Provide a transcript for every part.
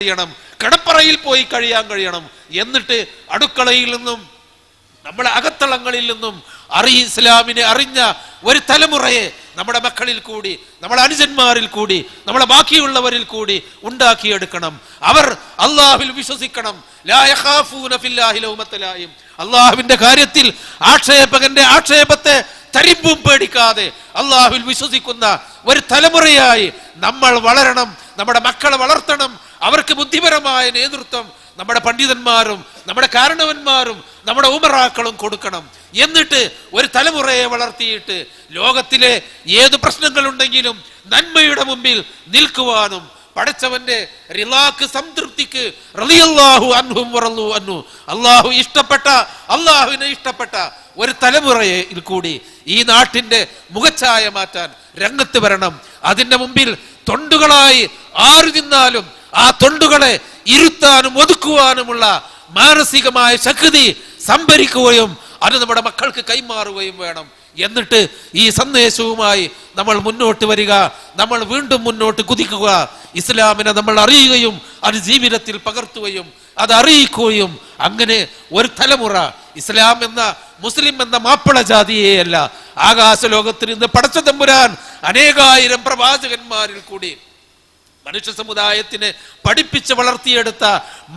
കഴിയണം, കടപ്പറയിൽ പോയി കഴിയാൻ കഴിയണം. എന്നിട്ട് അടുക്കളയിൽ നിന്നും നമ്മളെ അകത്തളങ്ങളിൽ നിന്നും ഇസ്ലാമിനെ അറിഞ്ഞ ഒരു തലമുറയെ നമ്മുടെ മക്കളിൽ കൂടി, നമ്മുടെ അനുജന്മാരിൽ കൂടി, നമ്മുടെ ബാക്കിയുള്ളവരിൽ കൂടി ഉണ്ടാക്കിയെടുക്കണം. അവർ അള്ളാഹുവിൽ വിശ്വസിക്കണം. ലാ യഖാഫൂന ഫില്ലാഹി ലൗമത ലായിം. അള്ളാഹുവിന്റെ കാര്യത്തിൽ ആക്ഷേപകന്റെ ആക്ഷേപത്തെ തരിമ്പും പേടിക്കാതെ അള്ളാഹുവിൽ വിശ്വസിക്കുന്ന ഒരു തലമുറയായി നമ്മൾ വളരണം. നമ്മുടെ മക്കളെ വളർത്തണം. അവർക്ക് ബുദ്ധിപരമായ നേതൃത്വം നമ്മുടെ പണ്ഡിതന്മാരും നമ്മുടെ കാരണവന്മാരും നമ്മുടെ ഉമറാക്കളും കൊടുക്കണം. എന്നിട്ട് ഒരു തലമുറയെ വളർത്തിയിട്ട് ലോകത്തിലെ ഏത് പ്രശ്നങ്ങളുണ്ടെങ്കിലും നന്മയുടെ മുമ്പിൽ നിൽക്കുവാനും പടച്ചവന്റെ റിളാക്ക് സംതൃപ്തിക്ക് റളിയല്ലാഹു അൻഹും വറളു അൻഹു അള്ളാഹു ഇഷ്ടപ്പെട്ട, അള്ളാഹുവിനെ ഇഷ്ടപ്പെട്ട ഒരു തലമുറയെ കൂടി ഈ നാട്ടിന്റെ മുഖച്ഛായ മാറ്റാൻ രംഗത്ത് വരണം. അതിന്റെ മുമ്പിൽ തൊണ്ടുകളായി ആരു നിന്നാലും ആ തൊണ്ടുകളെ ഇരുത്താനും ഒതുക്കുവാനുമുള്ള മാനസികമായ ശക്തി സംഭരിക്കുകയും അത് നമ്മുടെ മക്കൾക്ക് കൈമാറുകയും വേണം. എന്നിട്ട് ഈ സന്ദേശവുമായി നമ്മൾ മുന്നോട്ട് വരിക, നമ്മൾ വീണ്ടും മുന്നോട്ട് കുതിക്കുക. ഇസ്ലാമിനെ നമ്മൾ അറിയുകയും അത് ജീവിതത്തിൽ പകർത്തുകയും അത് അറിയിക്കുകയും അങ്ങനെ ഒരു തലമുറ ഇസ്ലാം എന്ന മുസ്ലിം എന്ന മാപ്പിള ജാതിയെയല്ല, ആകാശ ലോകത്തിൽ നിന്ന് പടച്ച തമ്പുരാൻ അനേകായിരം പ്രവാചകന്മാരിൽ കൂടി മനുഷ്യ സമുദായത്തിനെ പഠിപ്പിച്ച് വളർത്തിയെടുത്ത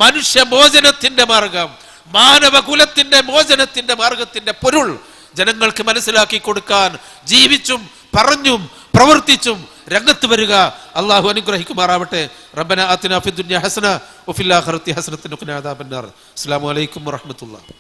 മനുഷ്യമോചനത്തിന്റെ മാർഗം, മാനവകുലത്തിന്റെ മോചനത്തിന്റെ മാർഗത്തിന്റെ പൊരുൾ ജനങ്ങൾക്ക് മനസ്സിലാക്കി കൊടുക്കാൻ ജീവിച്ചും പറഞ്ഞും പ്രവർത്തിച്ചും രംഗത്ത് വരിക. അള്ളാഹു അനുഗ്രഹിക്കുമാറാവട്ടെ. റബ്ബന ആതിനാ ഫിദ്ദുനിയ ഹസന വഫിൽ ആഖിറതി ഹസനതൻ വഖിനാ അദാബന്നാർ. അസ്സലാമു അലൈക്കും വറഹ്മത്തുള്ളാഹി.